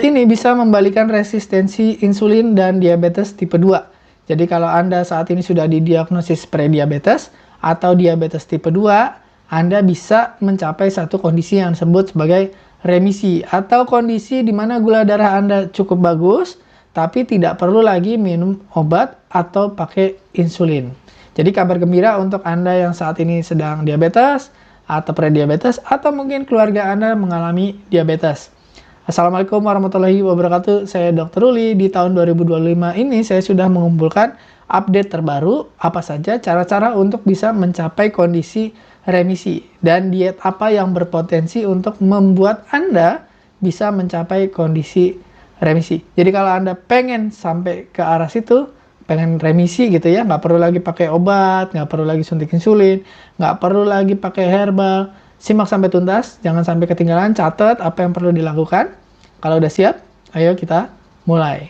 ini bisa membalikan resistensi insulin dan diabetes tipe 2. Jadi kalau Anda saat ini sudah didiagnosis prediabetes atau diabetes tipe 2, Anda bisa mencapai satu kondisi yang disebut sebagai remisi atau kondisi di mana gula darah Anda cukup bagus, tapi tidak perlu lagi minum obat atau pakai insulin. Jadi kabar gembira untuk Anda yang saat ini sedang diabetes atau prediabetes atau mungkin keluarga Anda mengalami diabetes. Assalamualaikum warahmatullahi wabarakatuh. Saya Dr. Ruli. Di tahun 2025 ini saya sudah mengumpulkan update terbaru apa saja cara-cara untuk bisa mencapai kondisi remisi dan diet apa yang berpotensi untuk membuat Anda bisa mencapai kondisi remisi. Jadi kalau Anda pengen sampai ke arah situ, pengen remisi gitu ya, nggak perlu lagi pakai obat, nggak perlu lagi suntik insulin, nggak perlu lagi pakai herbal. Simak sampai tuntas, jangan sampai ketinggalan, catat apa yang perlu dilakukan. Kalau udah siap, ayo kita mulai.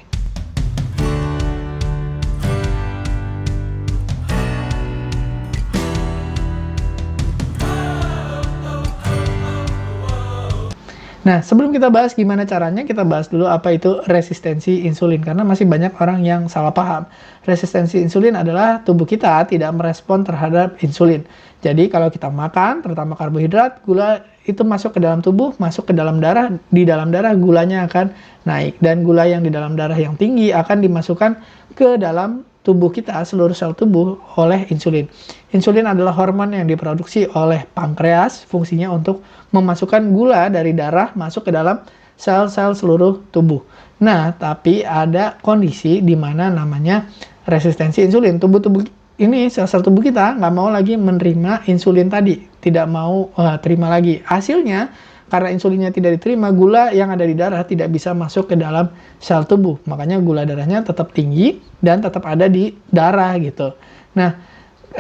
Nah, sebelum kita bahas gimana caranya, kita bahas dulu apa itu resistensi insulin. Karena masih banyak orang yang salah paham. Resistensi insulin adalah tubuh kita tidak merespon terhadap insulin. Jadi kalau kita makan, terutama karbohidrat, gula itu masuk ke dalam tubuh, masuk ke dalam darah. Di dalam darah gulanya akan naik. Dan gula yang di dalam darah yang tinggi akan dimasukkan ke dalam tubuh kita, seluruh sel tubuh oleh insulin. Insulin adalah hormon yang diproduksi oleh pankreas, fungsinya untuk memasukkan gula dari darah masuk ke dalam sel-sel seluruh tubuh. Nah, tapi ada kondisi di mana namanya resistensi insulin. Tubuh-tubuh ini, sel-sel tubuh kita nggak mau lagi menerima insulin tadi, tidak mau terima lagi. Hasilnya, karena insulinnya tidak diterima, gula yang ada di darah tidak bisa masuk ke dalam sel tubuh. Makanya gula darahnya tetap tinggi dan tetap ada di darah gitu. Nah,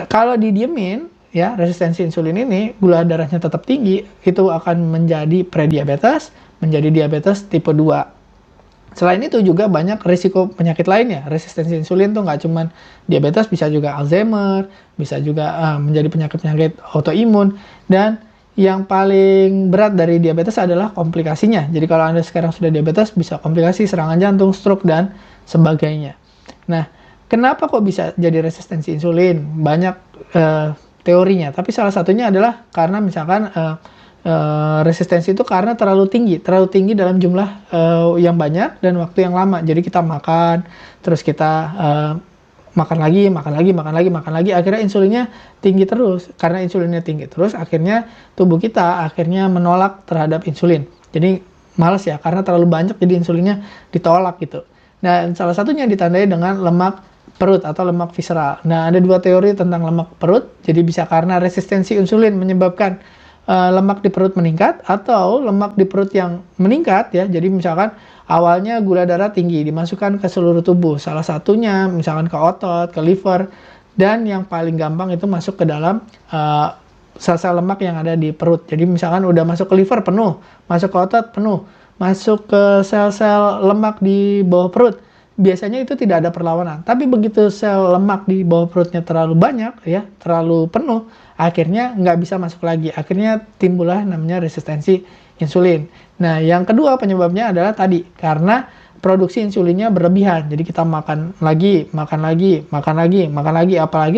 kalau didiemin, ya resistensi insulin ini, gula darahnya tetap tinggi, itu akan menjadi prediabetes, menjadi diabetes tipe 2. Selain itu juga banyak risiko penyakit lainnya. Resistensi insulin tuh nggak cuma diabetes, bisa juga Alzheimer, bisa juga menjadi penyakit-penyakit autoimun, dan yang paling berat dari diabetes adalah komplikasinya. Jadi kalau Anda sekarang sudah diabetes, bisa komplikasi serangan jantung, stroke, dan sebagainya. Nah, kenapa kok bisa jadi resistensi insulin? Banyak teorinya, tapi salah satunya adalah karena misalkan resistensi itu karena terlalu tinggi dalam jumlah yang banyak dan waktu yang lama. Jadi kita makan, terus kita makan lagi, akhirnya insulinnya tinggi terus. Karena insulinnya tinggi terus, akhirnya tubuh kita akhirnya menolak terhadap insulin. Jadi males ya, karena terlalu banyak jadi insulinnya ditolak gitu. Dan salah satunya ditandai dengan lemak perut atau lemak visceral. Nah, ada dua teori tentang lemak perut. Jadi bisa karena resistensi insulin menyebabkan lemak di perut meningkat, atau lemak di perut yang meningkat ya. Jadi misalkan awalnya gula darah tinggi dimasukkan ke seluruh tubuh, salah satunya misalkan ke otot, ke liver, dan yang paling gampang itu masuk ke dalam sel-sel lemak yang ada di perut. Jadi misalkan udah masuk ke liver penuh, masuk ke otot penuh, masuk ke sel-sel lemak di bawah perut, biasanya itu tidak ada perlawanan. Tapi begitu sel lemak di bawah perutnya terlalu banyak ya, terlalu penuh, akhirnya nggak bisa masuk lagi. Akhirnya timbullah namanya resistensi insulin. Nah, yang kedua penyebabnya adalah tadi, karena produksi insulinnya berlebihan. Jadi kita makan lagi, apalagi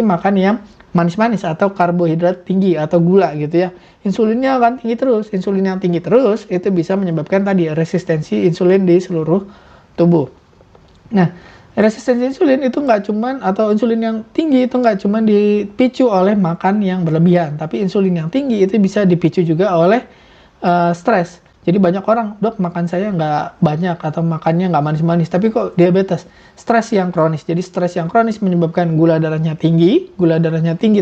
makan yang manis-manis atau karbohidrat tinggi atau gula gitu ya. Insulinnya akan tinggi terus. Insulin yang tinggi terus itu bisa menyebabkan tadi resistensi insulin di seluruh tubuh. Nah, resistensi insulin itu nggak cuman, atau insulin yang tinggi itu nggak cuman dipicu oleh makan yang berlebihan, tapi insulin yang tinggi itu bisa dipicu juga oleh stres. Jadi banyak orang, dok makan saya nggak banyak atau makannya nggak manis-manis, tapi kok diabetes? Stres yang kronis. Jadi stres yang kronis menyebabkan gula darahnya tinggi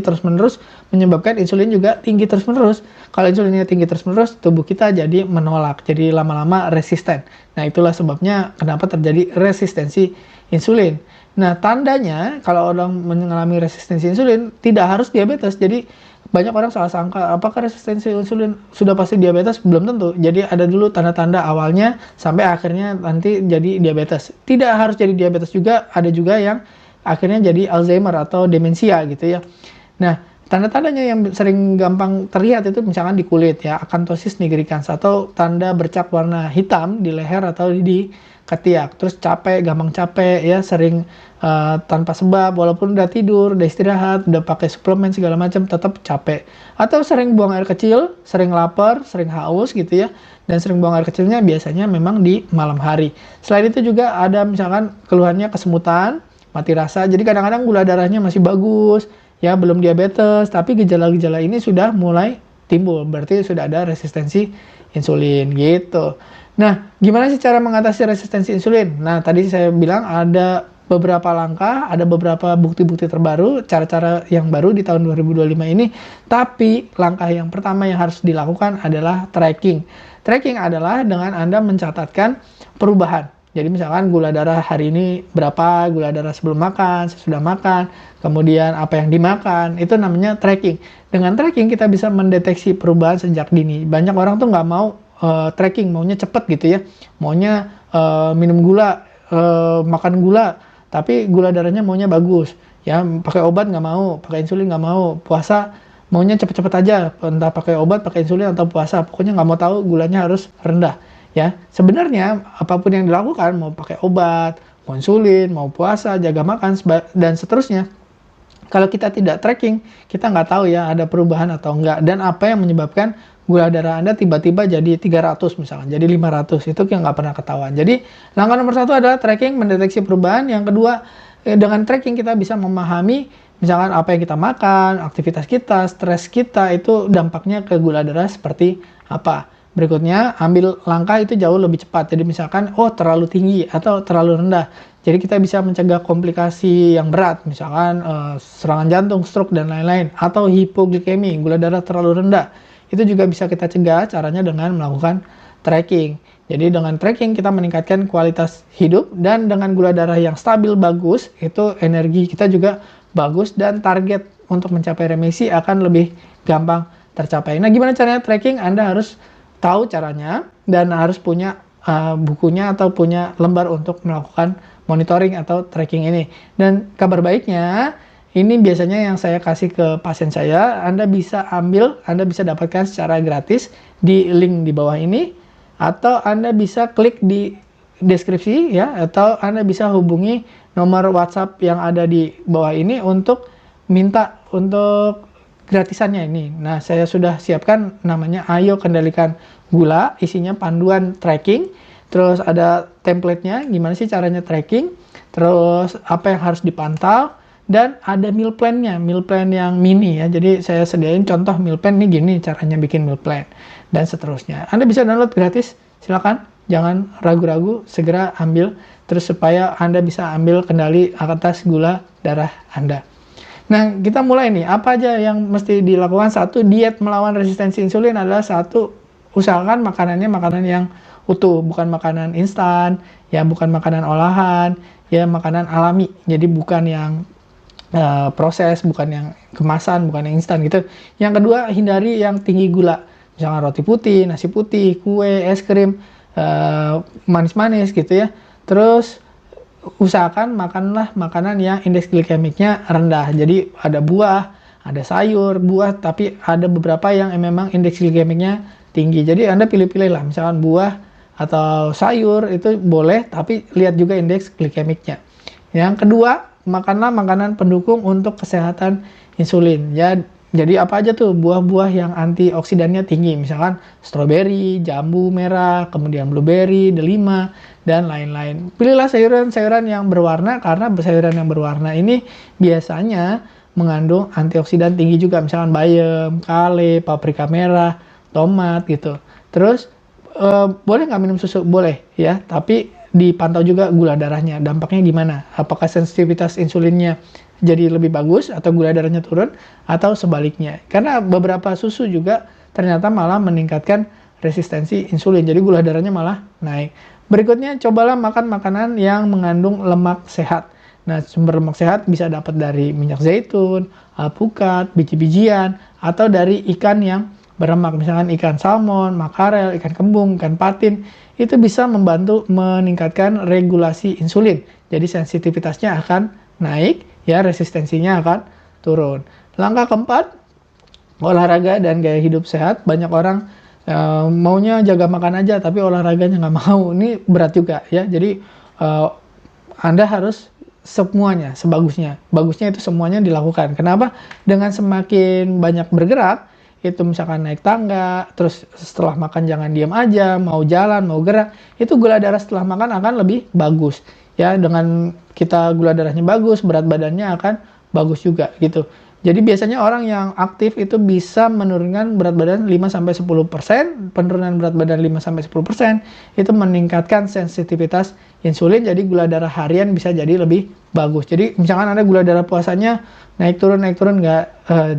terus-menerus, menyebabkan insulin juga tinggi terus-menerus. Kalau insulinnya tinggi terus-menerus, tubuh kita jadi menolak, jadi lama-lama resisten. Nah, itulah sebabnya kenapa terjadi resistensi insulin. Nah, tandanya kalau orang mengalami resistensi insulin tidak harus diabetes. Jadi banyak orang salah sangka, apakah resistensi insulin sudah pasti diabetes? Belum tentu. Jadi ada dulu tanda-tanda awalnya sampai akhirnya nanti jadi diabetes. Tidak harus jadi diabetes juga, ada juga yang akhirnya jadi Alzheimer atau demensia gitu ya. Nah, Tanda-tandanya yang sering gampang terlihat itu misalkan di kulit ya, akanthosis nigricans, atau tanda bercak warna hitam di leher atau di ketiak. Terus capek, gampang capek ya, sering tanpa sebab, walaupun udah tidur, udah istirahat, udah pakai suplemen segala macam, tetap capek. Atau sering buang air kecil, sering lapar, sering haus gitu ya. Dan sering buang air kecilnya biasanya memang di malam hari. Selain itu juga ada misalkan keluhannya kesemutan, mati rasa. Jadi kadang-kadang gula darahnya masih bagus, ya belum diabetes, tapi gejala-gejala ini sudah mulai timbul, berarti sudah ada resistensi insulin gitu. Nah, gimana sih cara mengatasi resistensi insulin? Nah, tadi saya bilang ada beberapa langkah, ada beberapa bukti-bukti terbaru, cara-cara yang baru di tahun 2025 ini, tapi langkah yang pertama yang harus dilakukan adalah tracking. Tracking adalah dengan Anda mencatatkan perubahan. Jadi misalkan gula darah hari ini berapa, gula darah sebelum makan, sesudah makan, kemudian apa yang dimakan, itu namanya tracking. Dengan tracking kita bisa mendeteksi perubahan sejak dini. Banyak orang tuh nggak mau tracking, maunya cepet gitu ya. Maunya minum gula, makan gula, tapi gula darahnya maunya bagus. Ya, pakai obat nggak mau, pakai insulin nggak mau, puasa maunya cepet-cepet aja, entah pakai obat, pakai insulin atau puasa, pokoknya nggak mau tahu gulanya harus rendah. Ya, sebenarnya apapun yang dilakukan, mau pakai obat, mau insulin, mau puasa, jaga makan, dan seterusnya, kalau kita tidak tracking, kita nggak tahu ya ada perubahan atau enggak, dan apa yang menyebabkan gula darah Anda tiba-tiba jadi 300 misalkan, jadi 500, itu yang nggak pernah ketahuan. Jadi, langkah nomor satu adalah tracking, mendeteksi perubahan. Yang kedua, dengan tracking kita bisa memahami, misalkan apa yang kita makan, aktivitas kita, stres kita, itu dampaknya ke gula darah seperti apa. Berikutnya, ambil langkah itu jauh lebih cepat. Jadi misalkan, oh terlalu tinggi atau terlalu rendah. Jadi kita bisa mencegah komplikasi yang berat, misalkan serangan jantung, stroke, dan lain-lain. Atau hipoglikemi, gula darah terlalu rendah. Itu juga bisa kita cegah, caranya dengan melakukan tracking. Jadi dengan tracking kita meningkatkan kualitas hidup, dan dengan gula darah yang stabil bagus, itu energi kita juga bagus, dan target untuk mencapai remisi akan lebih gampang tercapai. Nah, gimana caranya tracking? Anda harus tahu caranya dan harus punya bukunya atau punya lembar untuk melakukan monitoring atau tracking ini. Dan kabar baiknya, ini biasanya yang saya kasih ke pasien saya, Anda bisa dapatkan secara gratis di link di bawah ini, atau Anda bisa klik di deskripsi ya, atau Anda bisa hubungi nomor WhatsApp yang ada di bawah ini untuk minta untuk gratisannya ini. Nah, saya sudah siapkan namanya Ayo Kendalikan Gula, isinya panduan tracking, terus ada template-nya, gimana sih caranya tracking, terus apa yang harus dipantau, dan ada meal plan-nya, meal plan yang mini ya. Jadi saya sediain contoh meal plan nih, gini caranya bikin meal plan, dan seterusnya. Anda bisa download gratis, silakan, jangan ragu-ragu, segera ambil, terus supaya Anda bisa ambil kendali atas gula darah Anda. Nah, kita mulai nih, apa aja yang mesti dilakukan? Satu, diet melawan resistensi insulin adalah satu, usahakan makanannya makanan yang utuh, bukan makanan instan, ya bukan makanan olahan, ya makanan alami. Jadi bukan yang proses, bukan yang kemasan, bukan yang instan gitu. Yang kedua, hindari yang tinggi gula. Misalnya roti putih, nasi putih, kue, es krim, manis-manis gitu ya. Terus usahakan makanlah makanan yang indeks glikemiknya rendah. Jadi ada buah, ada sayur, buah, tapi ada beberapa yang memang indeks glikemiknya tinggi. Jadi Anda pilih-pilih lah, misalkan buah atau sayur itu boleh, tapi lihat juga indeks glikemiknya. Yang kedua, makanlah makanan pendukung untuk kesehatan insulin. Ya, jadi apa aja tuh buah-buah yang antioksidannya tinggi, misalkan stroberi, jambu merah, kemudian blueberry, delima, dan lain-lain. Pilihlah sayuran-sayuran yang berwarna, karena sayuran yang berwarna ini biasanya mengandung antioksidan tinggi juga, misalkan bayam, kale, paprika merah, tomat gitu. Terus boleh nggak minum susu? Boleh ya, tapi dipantau juga gula darahnya, dampaknya gimana? Apakah sensitivitas insulinnya jadi lebih bagus atau gula darahnya turun, atau sebaliknya? Karena beberapa susu juga ternyata malah meningkatkan resistensi insulin, jadi gula darahnya malah naik. Berikutnya, cobalah makan makanan yang mengandung lemak sehat. Nah, sumber lemak sehat bisa dapat dari minyak zaitun, alpukat, biji-bijian, atau dari ikan yang berlemak, misalkan ikan salmon, makarel, ikan kembung, ikan patin. Itu bisa membantu meningkatkan regulasi insulin. Jadi sensitivitasnya akan naik, ya resistensinya akan turun. Langkah keempat, olahraga dan gaya hidup sehat. Banyak orang maunya jaga makan aja tapi olahraganya nggak mau. Ini berat juga ya. Jadi Anda harus semuanya sebagusnya. Bagusnya itu semuanya dilakukan. Kenapa? Dengan semakin banyak bergerak, itu misalkan naik tangga, terus setelah makan jangan diam aja, mau jalan, mau gerak, itu gula darah setelah makan akan lebih bagus. Ya, dengan kita gula darahnya bagus, berat badannya akan bagus juga gitu. Jadi biasanya orang yang aktif itu bisa menurunkan berat badan 5-10%, penurunan berat badan 5-10% itu meningkatkan sensitivitas insulin, jadi gula darah harian bisa jadi lebih bagus. Jadi misalkan Anda gula darah puasanya naik turun nggak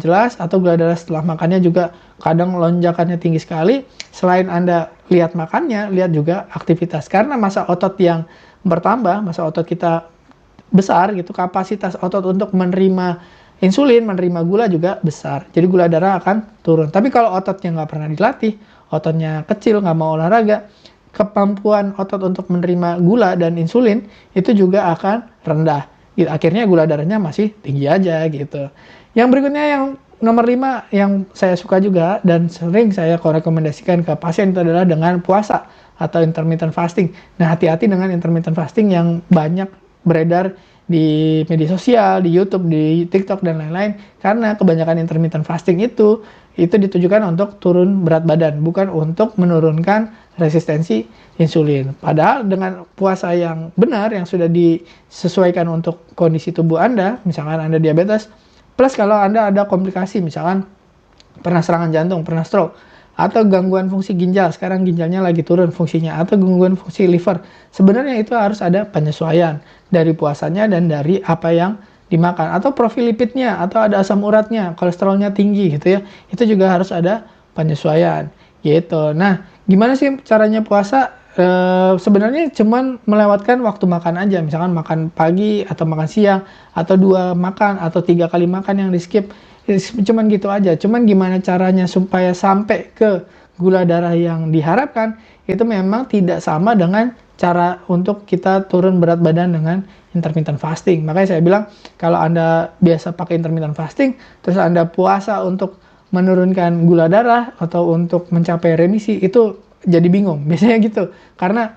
jelas, atau gula darah setelah makannya juga kadang lonjakannya tinggi sekali, selain Anda lihat makannya, lihat juga aktivitas. Karena massa otot yang bertambah, massa otot kita besar gitu, kapasitas otot untuk menerima insulin, menerima gula juga besar. Jadi gula darah akan turun. Tapi kalau ototnya nggak pernah dilatih, ototnya kecil, nggak mau olahraga, kemampuan otot untuk menerima gula dan insulin itu juga akan rendah. Akhirnya gula darahnya masih tinggi aja gitu. Yang berikutnya yang nomor 5 yang saya suka juga dan sering saya rekomendasikan ke pasien itu adalah dengan puasa atau intermittent fasting. Nah, hati-hati dengan intermittent fasting yang banyak beredar di media sosial, di YouTube, di TikTok dan lain-lain, karena kebanyakan intermittent fasting itu ditujukan untuk turun berat badan, bukan untuk menurunkan resistensi insulin. Padahal dengan puasa yang benar, yang sudah disesuaikan untuk kondisi tubuh Anda, misalkan Anda diabetes, plus kalau Anda ada komplikasi, misalkan pernah serangan jantung, pernah stroke, atau gangguan fungsi ginjal, sekarang ginjalnya lagi turun fungsinya, atau gangguan fungsi liver, sebenarnya itu harus ada penyesuaian dari puasanya dan dari apa yang dimakan, atau profil lipidnya, atau ada asam uratnya, kolesterolnya tinggi gitu ya, itu juga harus ada penyesuaian gitu. Nah, gimana sih caranya puasa? Sebenarnya cuman melewatkan waktu makan aja, misalkan makan pagi atau makan siang, atau 2 makan atau 3 kali makan yang di skip, cuman gitu aja. Cuman gimana caranya supaya sampai ke gula darah yang diharapkan, itu memang tidak sama dengan cara untuk kita turun berat badan dengan intermittent fasting. Makanya saya bilang, kalau Anda biasa pakai intermittent fasting, terus Anda puasa untuk menurunkan gula darah atau untuk mencapai remisi, itu jadi bingung. Biasanya gitu. Karena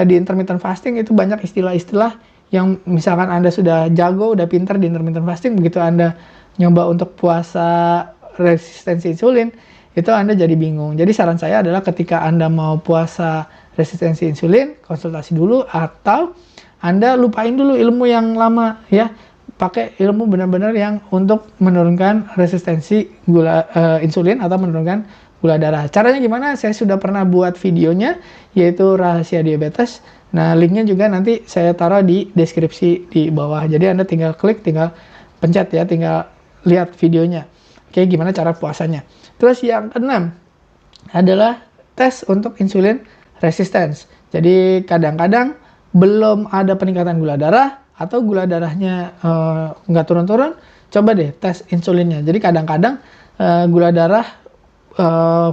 di intermittent fasting itu banyak istilah-istilah yang misalkan Anda sudah jago, udah pintar di intermittent fasting, begitu Anda nyoba untuk puasa resistensi insulin, itu Anda jadi bingung. Jadi saran saya adalah ketika Anda mau puasa resistensi insulin, konsultasi dulu, atau Anda lupain dulu ilmu yang lama ya. Pakai ilmu benar-benar yang untuk menurunkan resistensi insulin atau menurunkan gula darah. Caranya gimana? Saya sudah pernah buat videonya, yaitu rahasia diabetes. Nah, linknya juga nanti saya taruh di deskripsi di bawah. Jadi Anda tinggal klik, tinggal pencet ya, tinggal lihat videonya. Oke, gimana cara puasanya. Terus yang keenam adalah tes untuk insulin resistance. Jadi kadang-kadang belum ada peningkatan gula darah atau gula darahnya nggak turun-turun, coba deh tes insulinnya. Jadi kadang-kadang gula darah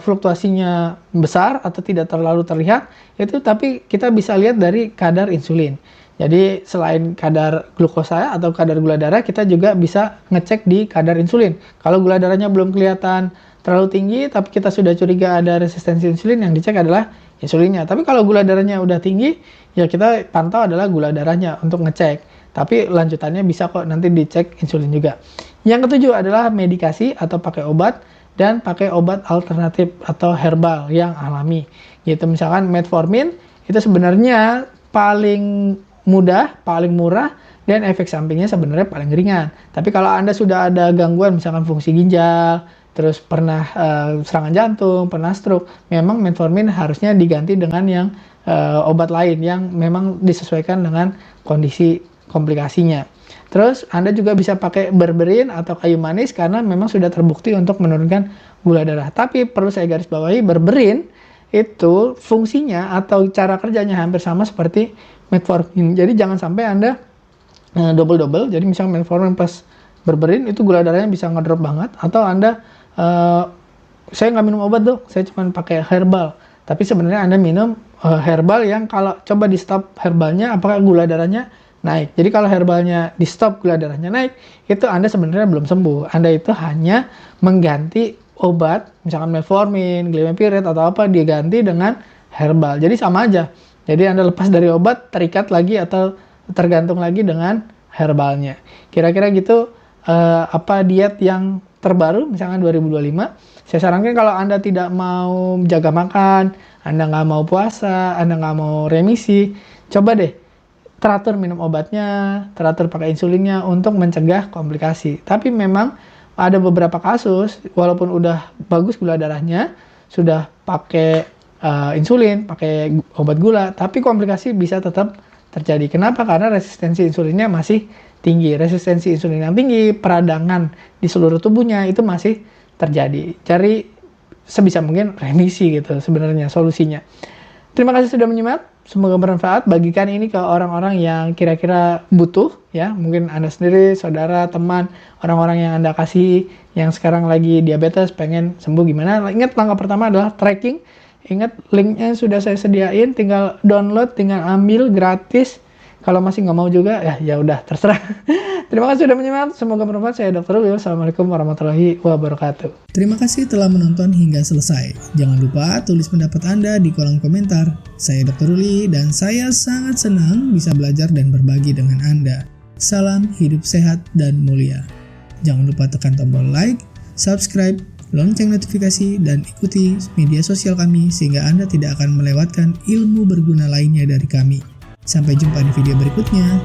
fluktuasinya besar atau tidak terlalu terlihat, itu tapi kita bisa lihat dari kadar insulin. Jadi selain kadar glukosa atau kadar gula darah, kita juga bisa ngecek di kadar insulin. Kalau gula darahnya belum kelihatan terlalu tinggi, tapi kita sudah curiga ada resistensi insulin, yang dicek adalah insulinnya. Tapi kalau gula darahnya udah tinggi, ya kita pantau adalah gula darahnya untuk ngecek. Tapi lanjutannya bisa kok nanti dicek insulin juga. Yang ketujuh adalah medikasi atau pakai obat, dan pakai obat alternatif atau herbal yang alami. Gitu, misalkan metformin itu sebenarnya paling mudah, paling murah, dan efek sampingnya sebenarnya paling ringan. Tapi kalau Anda sudah ada gangguan misalkan fungsi ginjal, terus pernah serangan jantung, pernah stroke, memang metformin harusnya diganti dengan yang obat lain yang memang disesuaikan dengan kondisi komplikasinya. Terus Anda juga bisa pakai berberin atau kayu manis karena memang sudah terbukti untuk menurunkan gula darah. Tapi perlu saya garis bawahi, berberin itu fungsinya atau cara kerjanya hampir sama seperti metformin. Jadi jangan sampai Anda double-double. Jadi misalnya metformin plus berberin itu gula darahnya bisa ngedrop banget. Atau Anda, saya nggak minum obat dong, saya cuma pakai herbal. Tapi sebenarnya Anda minum herbal yang kalau coba di stop herbalnya, apakah gula darahnya naik. Jadi kalau herbalnya di stop, gula darahnya naik, itu Anda sebenarnya belum sembuh. Anda itu hanya mengganti obat, misalkan metformin, glimepiride atau apa, diganti dengan herbal. Jadi sama aja. Jadi Anda lepas dari obat, terikat lagi atau tergantung lagi dengan herbalnya. Kira-kira gitu apa diet yang terbaru misalkan 2025. Saya sarankan kalau Anda tidak mau jaga makan, Anda nggak mau puasa, Anda nggak mau remisi, coba deh teratur minum obatnya, teratur pakai insulinnya untuk mencegah komplikasi. Tapi memang ada beberapa kasus, walaupun udah bagus gula darahnya, sudah pakai insulin, pakai obat gula, tapi komplikasi bisa tetap terjadi. Kenapa? Karena resistensi insulinnya masih tinggi. Resistensi insulin yang tinggi, peradangan di seluruh tubuhnya itu masih terjadi. Cari sebisa mungkin remisi gitu sebenarnya solusinya. Terima kasih sudah menyimak. Semoga bermanfaat. Bagikan ini ke orang-orang yang kira-kira butuh ya. Mungkin Anda sendiri, saudara, teman, orang-orang yang Anda kasih yang sekarang lagi diabetes pengen sembuh gimana. Ingat langkah pertama adalah tracking. Ingat linknya sudah saya sediain, tinggal download, tinggal ambil gratis. Kalau masih nggak mau juga, ya udah terserah. Terima kasih sudah menyimak. Semoga bermanfaat. Saya Dr. Leo. Assalamualaikum warahmatullahi wabarakatuh. Terima kasih telah menonton hingga selesai. Jangan lupa tulis pendapat Anda di kolom komentar. Saya Dr. Ruli dan saya sangat senang bisa belajar dan berbagi dengan Anda. Salam hidup sehat dan mulia. Jangan lupa tekan tombol like, subscribe, lonceng notifikasi, dan ikuti media sosial kami sehingga Anda tidak akan melewatkan ilmu berguna lainnya dari kami. Sampai jumpa di video berikutnya.